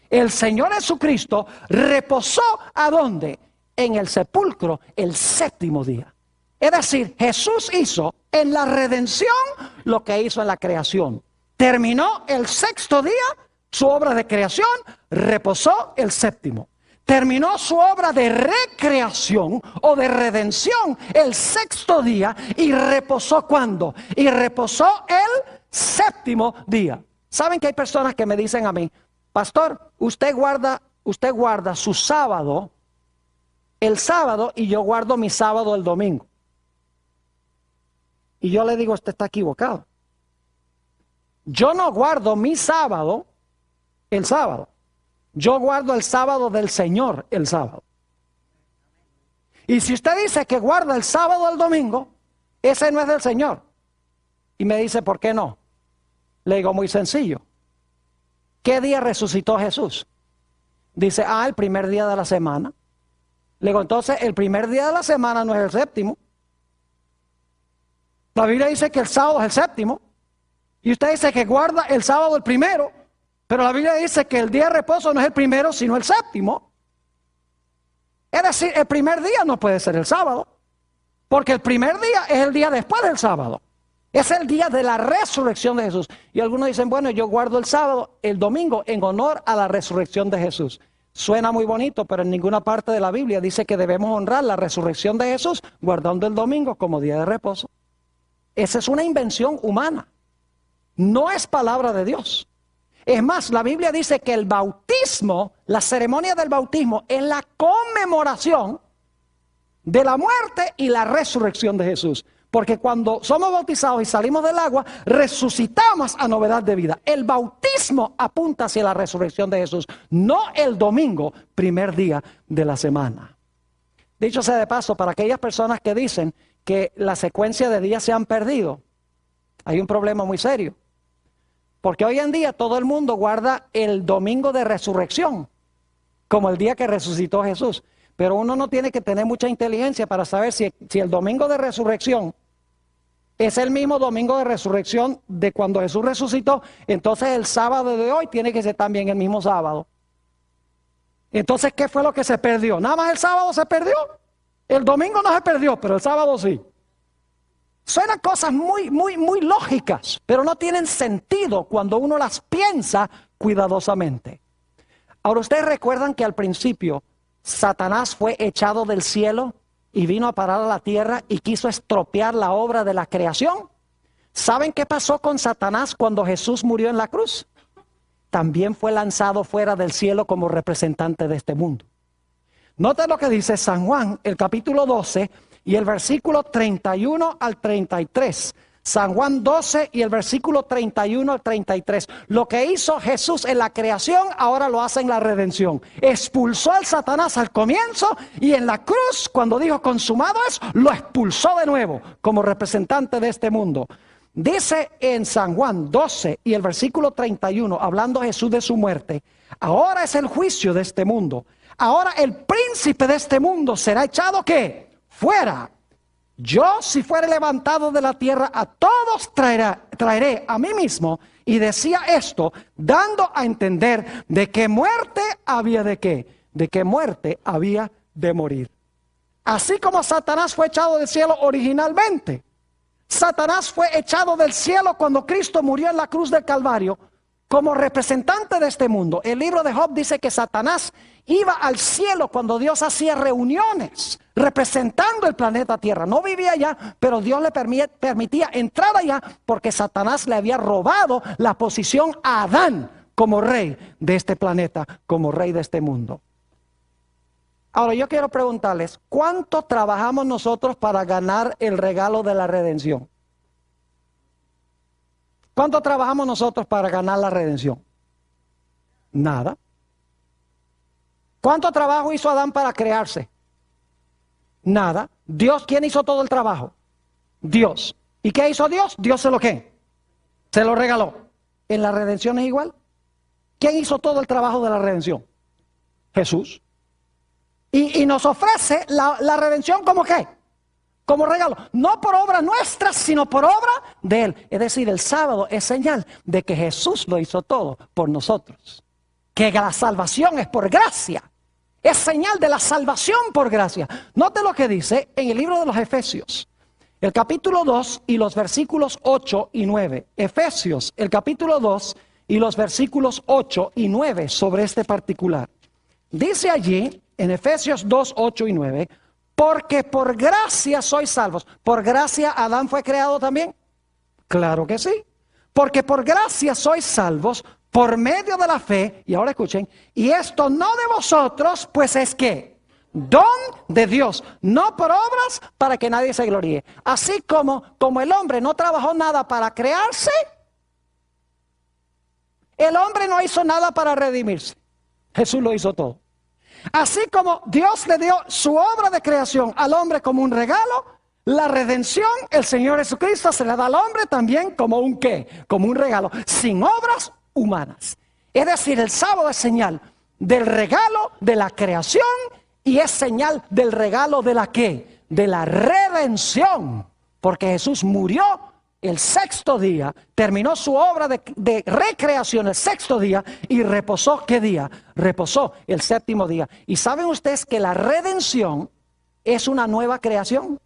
El Señor Jesucristo reposó ¿a dónde? En el sepulcro el séptimo día. Es decir, Jesús hizo en la redención lo que hizo en la creación. Terminó el sexto día su obra de creación, reposó el séptimo. Terminó su obra de recreación o de redención el sexto día y reposó ¿cuándo? Y reposó el séptimo día. ¿Saben que hay personas que me dicen a mí, pastor, usted guarda su sábado el sábado y yo guardo mi sábado el domingo? Y yo le digo, usted está equivocado. Yo no guardo mi sábado el sábado. Yo guardo el sábado del Señor el sábado. Y si usted dice que guarda el sábado el domingo, ese no es del Señor. Y me dice, ¿por qué no? Le digo, muy sencillo. ¿Qué día resucitó Jesús? Dice, el primer día de la semana. Le digo, entonces el primer día de la semana no es el séptimo. La Biblia dice que el sábado es el séptimo. Y usted dice que guarda el sábado el primero. Pero la Biblia dice que el día de reposo no es el primero, sino el séptimo. Es decir, el primer día no puede ser el sábado. Porque el primer día es el día después del sábado. Es el día de la resurrección de Jesús. Y algunos dicen, bueno, yo guardo el sábado, el domingo, en honor a la resurrección de Jesús. Suena muy bonito, pero en ninguna parte de la Biblia dice que debemos honrar la resurrección de Jesús guardando el domingo como día de reposo. Esa es una invención humana. No es palabra de Dios. Es más, la Biblia dice que el bautismo, la ceremonia del bautismo, es la conmemoración de la muerte y la resurrección de Jesús. Porque cuando somos bautizados y salimos del agua, resucitamos a novedad de vida. El bautismo apunta hacia la resurrección de Jesús, no el domingo, primer día de la semana. Dicho sea de paso, para aquellas personas que dicen que la secuencia de días se han perdido, hay un problema muy serio. Porque hoy en día todo el mundo guarda el domingo de resurrección como el día que resucitó Jesús. Pero uno no tiene que tener mucha inteligencia para saber si el domingo de resurrección es el mismo domingo de resurrección de cuando Jesús resucitó. Entonces el sábado de hoy tiene que ser también el mismo sábado. Entonces, ¿qué fue lo que se perdió? Nada más el sábado se perdió. El domingo no se perdió, pero el sábado sí. Suenan cosas muy lógicas, pero no tienen sentido cuando uno las piensa cuidadosamente. Ahora, ¿ustedes recuerdan que al principio Satanás fue echado del cielo y vino a parar a la tierra y quiso estropear la obra de la creación? ¿Saben qué pasó con Satanás cuando Jesús murió en la cruz? También fue lanzado fuera del cielo como representante de este mundo. Noten lo que dice San Juan, el capítulo 12 y el versículo 31 al 33. San Juan 12 y el versículo 31 al 33. Lo que hizo Jesús en la creación, ahora lo hace en la redención. Expulsó al Satanás al comienzo y en la cruz, cuando dijo consumado es, lo expulsó de nuevo como representante de este mundo. Dice en San Juan 12 y el versículo 31, hablando Jesús de su muerte, ahora es el juicio de este mundo. Ahora el príncipe de este mundo será echado ¿qué? Fuera. Yo, si fuere levantado de la tierra, a todos traeré a mí mismo. Y decía esto, dando a entender de que muerte había de qué, de que muerte había de morir. Así como Satanás fue echado del cielo originalmente, Satanás fue echado del cielo cuando Cristo murió en la cruz del Calvario como representante de este mundo. El libro de Job dice que Satanás iba al cielo cuando Dios hacía reuniones representando el planeta Tierra. No vivía allá, pero Dios le permitía entrar allá porque Satanás le había robado la posición a Adán como rey de este planeta, como rey de este mundo. Ahora yo quiero preguntarles, ¿cuánto trabajamos nosotros para ganar el regalo de la redención? ¿Cuánto trabajamos nosotros para ganar la redención? Nada. ¿Cuánto trabajo hizo Adán para crearse? Nada. Dios, ¿quién hizo todo el trabajo? Dios. ¿Y qué hizo Dios? Dios se lo ¿qué? Se lo regaló. ¿En la redención es igual? ¿Quién hizo todo el trabajo de la redención? Jesús. Y nos ofrece la redención como ¿qué? como regalo, no por obra nuestra, sino por obra de Él. Es decir, el sábado es señal de que Jesús lo hizo todo por nosotros. Que la salvación es por gracia. Es señal de la salvación por gracia. Note lo que dice en el libro de los Efesios, el capítulo 2 y los versículos 8 y 9. Efesios, el capítulo 2 y los versículos 8 y 9 sobre este particular. Dice allí, en Efesios 2, 8 y 9, porque por gracia sois salvos. ¿Por gracia Adán fue creado también? Claro que sí. Porque por gracia sois salvos por medio de la fe, y ahora escuchen, y esto no de vosotros, pues es que don de Dios, no por obras para que nadie se gloríe. Así como el hombre no trabajó nada para crearse, el hombre no hizo nada para redimirse. Jesús lo hizo todo. Así como Dios le dio su obra de creación al hombre como un regalo, la redención, el Señor Jesucristo se le da al hombre también como un ¿qué? Como un regalo, sin obras humanas. Es decir, el sábado es señal del regalo de la creación y es señal del regalo de la ¿qué? De la redención. Porque Jesús murió el sexto día, terminó su obra de recreación el sexto día y reposó, ¿qué día? Reposó el séptimo día. ¿Y saben ustedes que la redención es una nueva creación?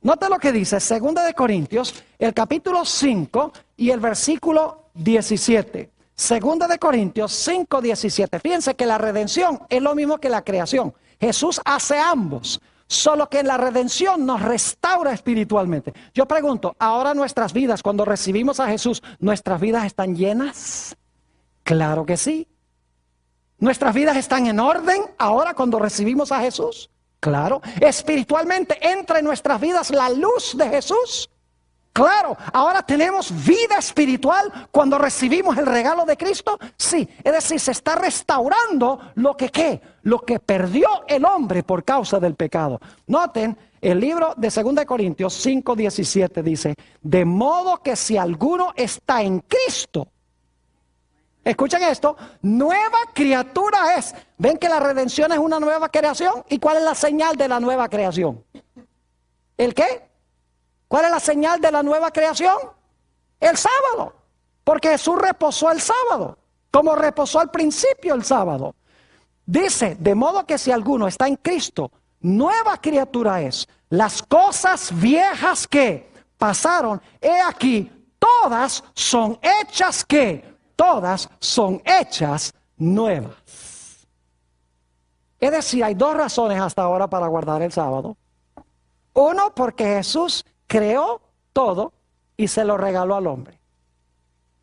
Note lo que dice 2 de Corintios, el capítulo 5 y el versículo 17. 2 de Corintios 5, 17. Fíjense que la redención es lo mismo que la creación. Jesús hace ambos. Solo que en la redención nos restaura espiritualmente. Yo pregunto, ¿ahora nuestras vidas, cuando recibimos a Jesús, nuestras vidas están llenas? Claro que sí. ¿Nuestras vidas están en orden ahora cuando recibimos a Jesús? Claro. ¿Espiritualmente entra en nuestras vidas la luz de Jesús? Claro. ¿Ahora tenemos vida espiritual cuando recibimos el regalo de Cristo? Sí. Es decir, se está restaurando lo que ¿qué? Lo que perdió el hombre por causa del pecado. Noten, el libro de 2 de Corintios 5, 17 dice, de modo que si alguno está en Cristo, escuchen esto, nueva criatura es. ¿Ven que la redención es una nueva creación? ¿Y cuál es la señal de la nueva creación? ¿El qué? ¿Cuál es la señal de la nueva creación? El sábado. Porque Jesús reposó el sábado, como reposó al principio el sábado. Dice, de modo que si alguno está en Cristo, nueva criatura es. Las cosas viejas que pasaron, he aquí, todas son hechas ¿qué? Todas son hechas nuevas. Es decir, hay dos razones hasta ahora para guardar el sábado. Uno, porque Jesús creó todo y se lo regaló al hombre.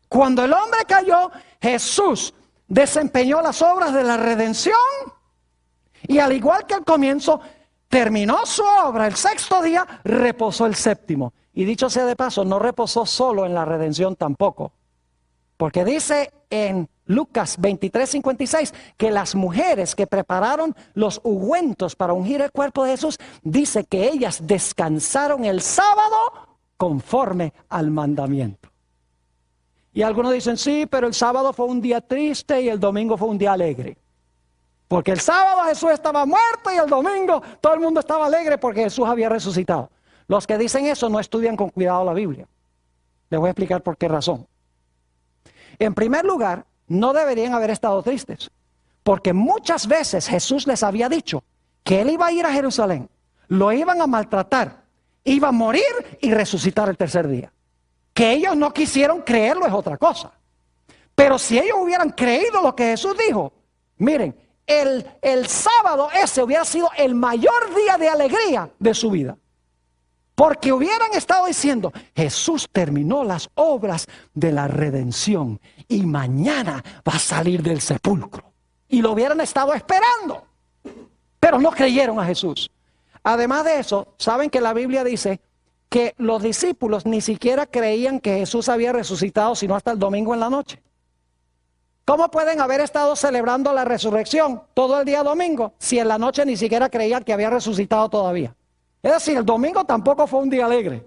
Cuando el hombre cayó, Jesús desempeñó las obras de la redención y al igual que al comienzo, terminó su obra el sexto día, reposó el séptimo. Y dicho sea de paso, no reposó solo en la redención tampoco. Porque dice en Lucas 23:56 que las mujeres que prepararon los ungüentos para ungir el cuerpo de Jesús, dice que ellas descansaron el sábado conforme al mandamiento. Y algunos dicen, sí, pero el sábado fue un día triste y el domingo fue un día alegre. Porque el sábado Jesús estaba muerto y el domingo todo el mundo estaba alegre porque Jesús había resucitado. Los que dicen eso no estudian con cuidado la Biblia. Les voy a explicar por qué razón. En primer lugar, no deberían haber estado tristes, porque muchas veces Jesús les había dicho que Él iba a ir a Jerusalén, lo iban a maltratar, iba a morir y resucitar el tercer día. Que ellos no quisieron creerlo es otra cosa. Pero si ellos hubieran creído lo que Jesús dijo, miren, el sábado ese hubiera sido el mayor día de alegría de su vida. Porque hubieran estado diciendo, Jesús terminó las obras de la redención y mañana va a salir del sepulcro. Y lo hubieran estado esperando. Pero no creyeron a Jesús. Además de eso, saben que la Biblia dice que los discípulos ni siquiera creían que Jesús había resucitado sino hasta el domingo en la noche. ¿Cómo pueden haber estado celebrando la resurrección todo el día domingo si en la noche ni siquiera creían que había resucitado todavía? Es decir, el domingo tampoco fue un día alegre.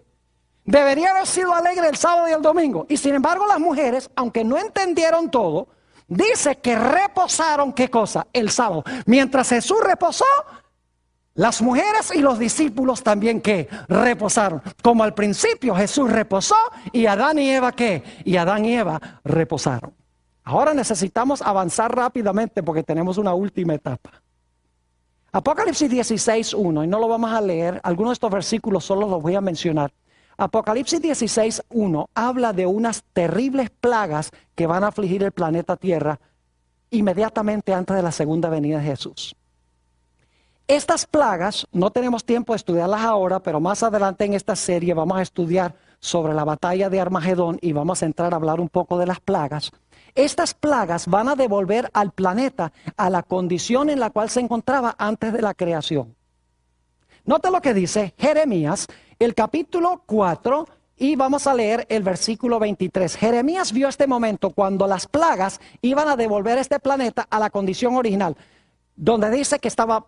Debería haber sido alegre el sábado y el domingo. Y sin embargo las mujeres, aunque no entendieron todo, dice que reposaron, ¿qué cosa? El sábado. Mientras Jesús reposó, Las mujeres y los discípulos también ¿qué? Reposaron. Como al principio Jesús reposó y Adán y Eva ¿qué? Y Adán y Eva reposaron. Ahora necesitamos avanzar rápidamente porque tenemos una última etapa. Apocalipsis 16:1, y no lo vamos a leer, algunos de estos versículos solo los voy a mencionar. Apocalipsis 16:1 habla de unas terribles plagas que van a afligir el planeta Tierra inmediatamente antes de la segunda venida de Jesús. Estas plagas, no tenemos tiempo de estudiarlas ahora, pero más adelante en esta serie vamos a estudiar sobre la batalla de Armagedón y vamos a entrar a hablar un poco de las plagas. Estas plagas van a devolver al planeta a la condición en la cual se encontraba antes de la creación. Note lo que dice Jeremías, el capítulo 4, y vamos a leer el versículo 23. Jeremías vio este momento cuando las plagas iban a devolver este planeta a la condición original, donde dice que estaba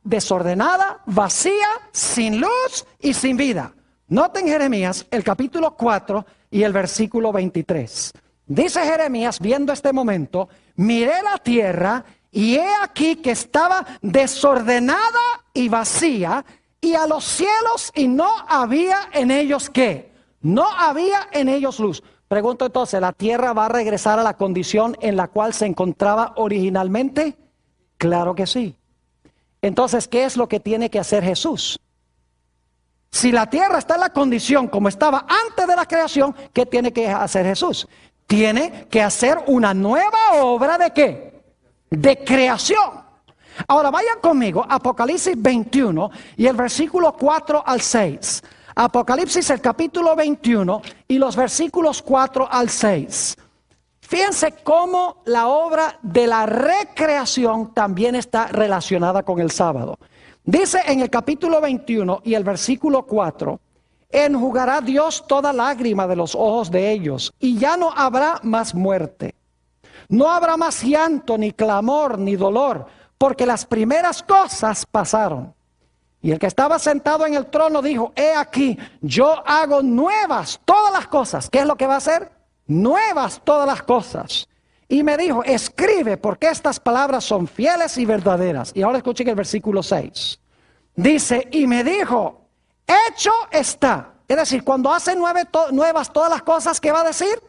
desordenada, vacía, sin luz y sin vida. Noten Jeremías, el capítulo 4 y el versículo 23. Dice Jeremías, viendo este momento, miré la tierra y he aquí que estaba desordenada y vacía, y a los cielos y no había en ellos ¿qué? No había en ellos luz. Pregunto entonces, ¿la tierra va a regresar a la condición en la cual se encontraba originalmente? Claro que sí. Entonces, ¿qué es lo que tiene que hacer Jesús? Si la tierra está en la condición como estaba antes de la creación, ¿qué tiene que hacer Jesús? Tiene que hacer una nueva obra ¿de qué? De creación. Ahora vayan conmigo, Apocalipsis 21 y el versículo 4 al 6. Apocalipsis el capítulo 21 y los versículos 4 al 6. Fíjense cómo la obra de la recreación también está relacionada con el sábado. Dice en el capítulo 21 y el versículo 4, enjugará Dios toda lágrima de los ojos de ellos, y ya no habrá más muerte. No habrá más llanto, ni clamor, ni dolor, porque las primeras cosas pasaron. Y el que estaba sentado en el trono dijo, he aquí, yo hago nuevas todas las cosas. ¿Qué es lo que va a hacer? Nuevas todas las cosas. Y me dijo, escribe, porque estas palabras son fieles y verdaderas. Y ahora escuchen el versículo 6. Dice, y me dijo, hecho está. Es decir, cuando hace nuevas todas las cosas, ¿qué va a decir?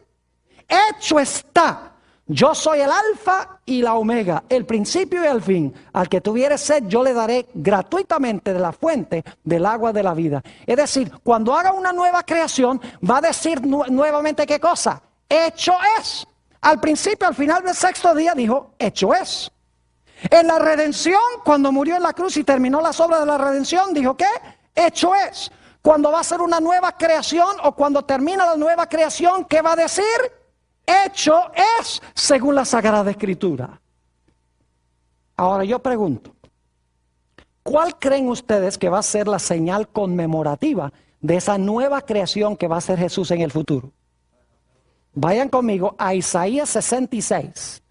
Hecho está. Yo soy el alfa y la omega, el principio y el fin. Al que tuviere sed, yo le daré gratuitamente de la fuente del agua de la vida. Es decir, cuando haga una nueva creación, va a decir nuevamente ¿qué cosa? Hecho es. Al principio, al final del sexto día, dijo, hecho es. En la redención, cuando murió en la cruz y terminó las obras de la redención, dijo, ¿qué? Hecho es. Cuando va a ser una nueva creación o cuando termina la nueva creación, ¿qué va a decir? Hecho es, según la Sagrada Escritura. Ahora yo pregunto, ¿cuál creen ustedes que va a ser la señal conmemorativa de esa nueva creación que va a hacer Jesús en el futuro? Vayan conmigo a Isaías 66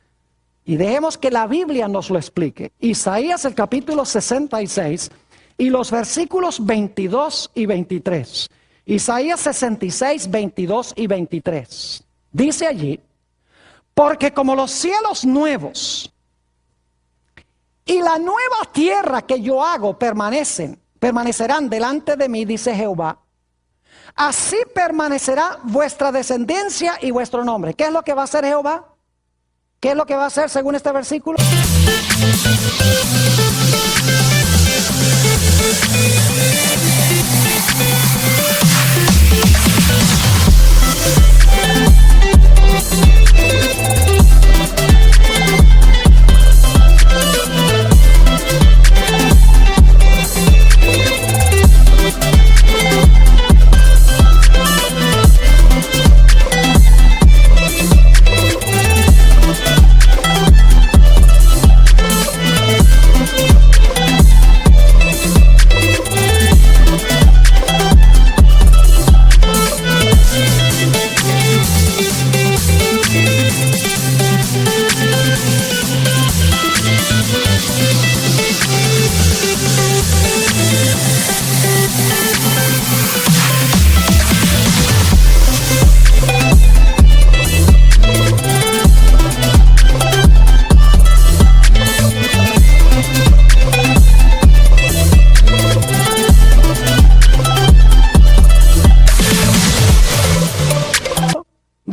y dejemos que la Biblia nos lo explique. Isaías el capítulo 66 y los versículos 22 y 23. Isaías 66, 22 y 23. Dice allí, porque como los cielos nuevos y la nueva tierra que yo hago permanecerán delante de mí, dice Jehová, así permanecerá vuestra descendencia y vuestro nombre. ¿Qué es lo que va a hacer Jehová? ¿Qué es lo que va a hacer según este versículo?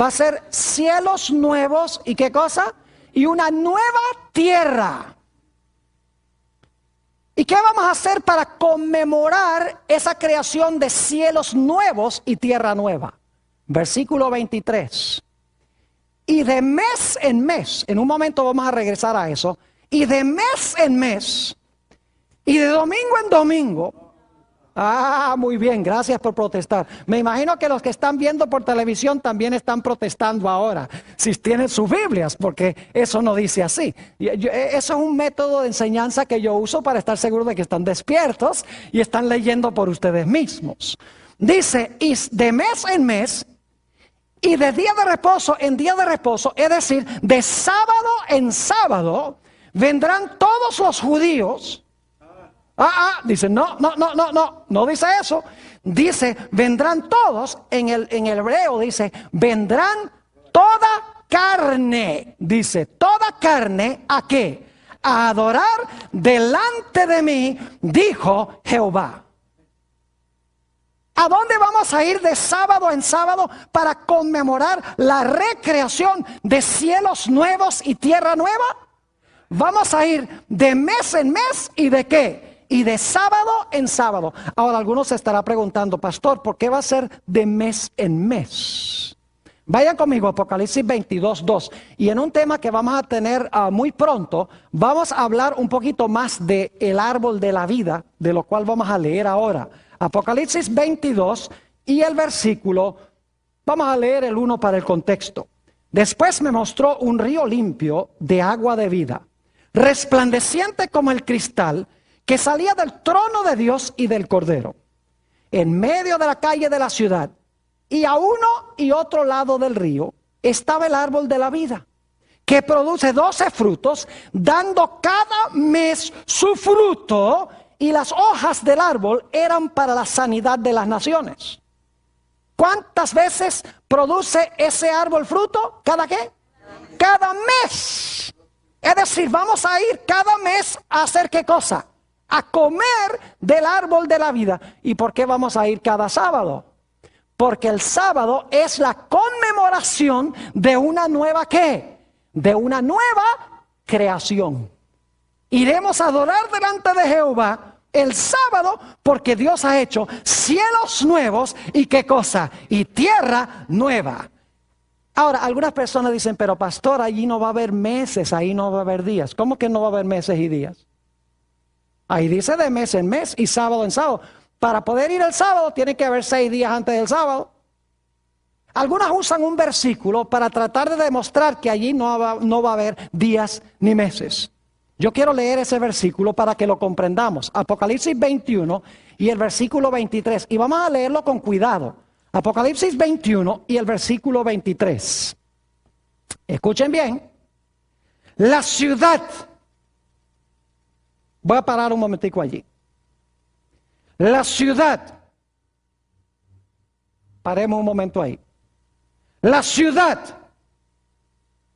va a ser cielos nuevos y ¿qué cosa? Y una nueva tierra. ¿Y qué vamos a hacer para conmemorar esa creación de cielos nuevos y tierra nueva? Versículo 23. Y de mes en mes, en un momento vamos a regresar a eso, y de mes en mes, y de domingo en domingo. Ah, muy bien, gracias por protestar. Me imagino que los que están viendo por televisión también están protestando ahora, si tienen sus Biblias, porque eso no dice así. Eso es un método de enseñanza que yo uso para estar seguro de que están despiertos y están leyendo por ustedes mismos. Dice, y de mes en mes, y de día de reposo en día de reposo, es decir, de sábado en sábado, vendrán todos los judíos. Dice, no dice eso. Dice, vendrán todos, en el hebreo dice, vendrán toda carne. Dice, toda carne, ¿a qué? A adorar delante de mí, dijo Jehová. ¿A dónde vamos a ir de sábado en sábado para conmemorar la recreación de cielos nuevos y tierra nueva? Vamos a ir de mes en mes y ¿de qué? Y de sábado en sábado. Ahora algunos se estará preguntando, pastor, ¿por qué va a ser de mes en mes? Vayan conmigo a Apocalipsis 22:2. Y en un tema que vamos a tener muy pronto, vamos a hablar un poquito más de el árbol de la vida, de lo cual vamos a leer ahora. Apocalipsis 22 y el versículo, vamos a leer el 1 para el contexto. Después me mostró un río limpio de agua de vida, resplandeciente como el cristal, que salía del trono de Dios y del Cordero, en medio de la calle de la ciudad. Y a uno y otro lado del río estaba el árbol de la vida, que produce 12 frutos, dando cada mes su fruto, y las hojas del árbol eran para la sanidad de las naciones. ¿Cuántas veces produce ese árbol fruto? ¿Cada qué? Cada mes. Es decir, vamos a ir cada mes a hacer ¿qué cosa? A comer del árbol de la vida. ¿Y por qué vamos a ir cada sábado? Porque el sábado es la conmemoración de una nueva ¿qué? De una nueva creación. Iremos a adorar delante de Jehová el sábado porque Dios ha hecho cielos nuevos y ¿qué cosa? Y tierra nueva. Ahora, algunas personas dicen, pero pastor, allí no va a haber meses, ahí no va a haber días. ¿Cómo que no va a haber meses y días? Ahí dice de mes en mes y sábado en sábado. Para poder ir el sábado tiene que haber 6 días antes del sábado. Algunas usan un versículo para tratar de demostrar que allí no va a haber días ni meses. Yo quiero leer ese versículo para que lo comprendamos. Apocalipsis 21 y el versículo 23. Y vamos a leerlo con cuidado. Apocalipsis 21 y el versículo 23. Escuchen bien. La ciudad. Voy a parar un momentico allí. La ciudad. Paremos un momento ahí. La ciudad.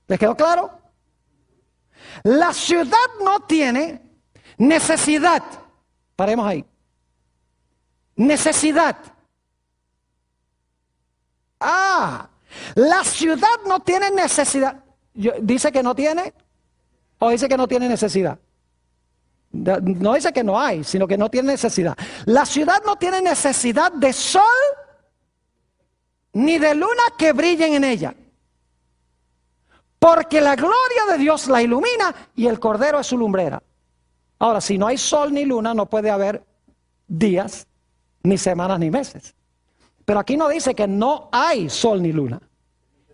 ¿Les quedó claro? La ciudad no tiene necesidad. Paremos ahí. Necesidad. La ciudad no tiene necesidad. ¿Dice que no tiene? ¿O dice que no tiene necesidad? No dice que no hay, sino que no tiene necesidad. La ciudad no tiene necesidad de sol ni de luna que brillen en ella, porque la gloria de Dios la ilumina y el Cordero es su lumbrera. Ahora, si no hay sol ni luna, no puede haber días, ni semanas, ni meses. Pero aquí no dice que no hay sol ni luna.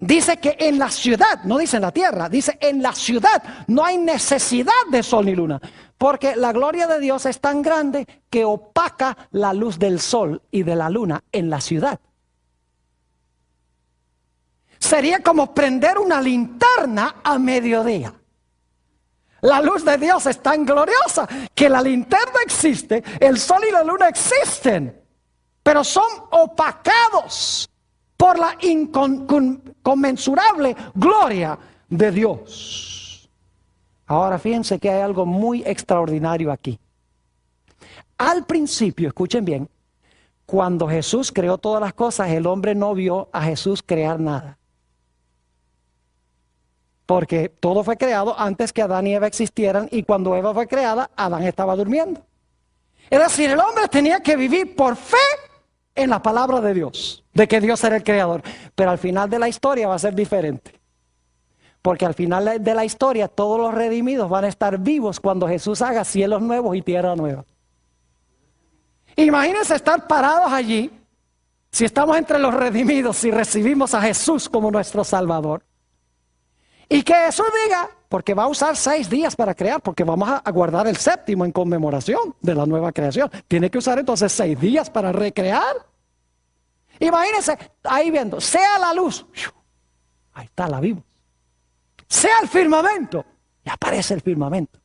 Dice que en la ciudad, no dice en la tierra, dice en la ciudad no hay necesidad de sol ni luna. Porque la gloria de Dios es tan grande que opaca la luz del sol y de la luna en la ciudad. Sería como prender una linterna a mediodía. La luz de Dios es tan gloriosa que la linterna existe, el sol y la luna existen, pero son opacados por la inconmensurable gloria de Dios. Ahora fíjense que hay algo muy extraordinario aquí. Al principio, escuchen bien, cuando Jesús creó todas las cosas, el hombre no vio a Jesús crear nada. porque todo fue creado antes que Adán y Eva existieran, y cuando Eva fue creada, Adán estaba durmiendo. Es decir, el hombre tenía que vivir por fe en la palabra de Dios, de que Dios era el creador. Pero al final de la historia va a ser diferente. Porque al final de la historia todos los redimidos van a estar vivos cuando Jesús haga cielos nuevos y tierra nueva. Imagínense estar parados allí, si estamos entre los redimidos, si recibimos a Jesús como nuestro Salvador. Y que Jesús diga, porque va a usar 6 días para crear, porque vamos a guardar el 7º en conmemoración de la nueva creación. Tiene que usar entonces 6 días para recrear. Imagínense, ahí viendo, sea la luz, ahí está, la vimos. Sea el firmamento, y aparece el firmamento.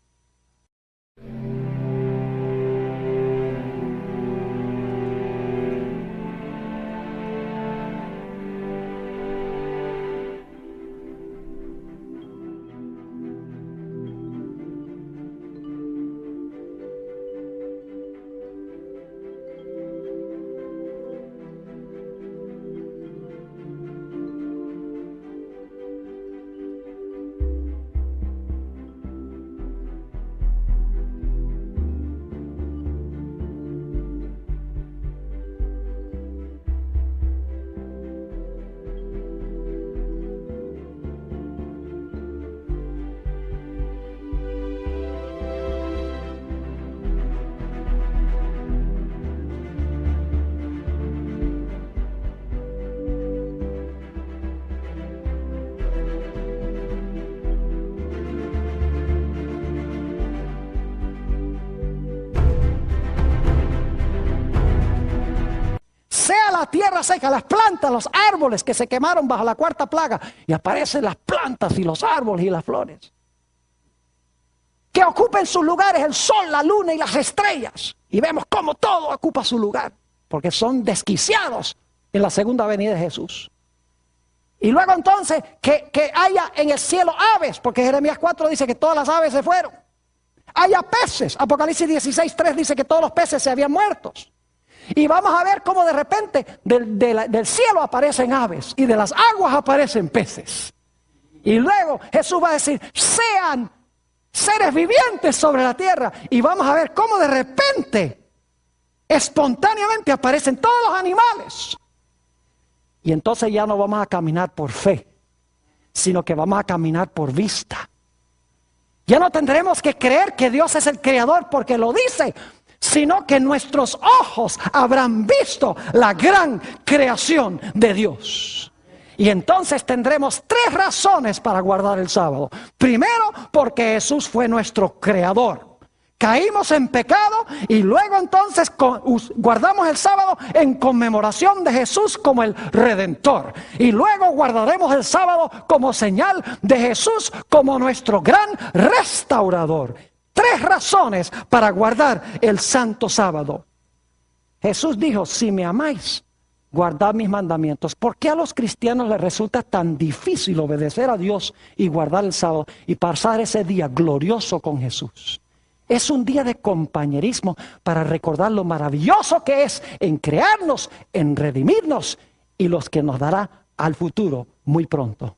Sea la tierra seca, las plantas, los árboles que se quemaron bajo la 4ª plaga, y aparecen las plantas y los árboles y las flores. Que ocupen sus lugares el sol, la luna y las estrellas. Y vemos cómo todo ocupa su lugar, porque son desquiciados en la segunda venida de Jesús. Y luego entonces que haya en el cielo aves, porque Jeremías 4 dice que todas las aves se fueron. Haya peces, Apocalipsis 16:3 dice que todos los peces se habían muerto. Y vamos a ver cómo de repente del cielo aparecen aves y de las aguas aparecen peces. Y luego Jesús va a decir, sean seres vivientes sobre la tierra. Y vamos a ver cómo de repente, espontáneamente aparecen todos los animales. Y entonces ya no vamos a caminar por fe, sino que vamos a caminar por vista. Ya no tendremos que creer que Dios es el creador porque lo dice, sino que nuestros ojos habrán visto la gran creación de Dios. Y entonces tendremos 3 razones para guardar el sábado. Primero, porque Jesús fue nuestro creador. Caímos en pecado y luego entonces guardamos el sábado en conmemoración de Jesús como el Redentor. Y luego guardaremos el sábado como señal de Jesús como nuestro gran restaurador. 3 razones para guardar el santo sábado. Jesús dijo, si me amáis, guardad mis mandamientos. ¿Por qué a los cristianos les resulta tan difícil obedecer a Dios y guardar el sábado y pasar ese día glorioso con Jesús? Es un día de compañerismo para recordar lo maravilloso que es en crearnos, en redimirnos y los que nos dará al futuro muy pronto.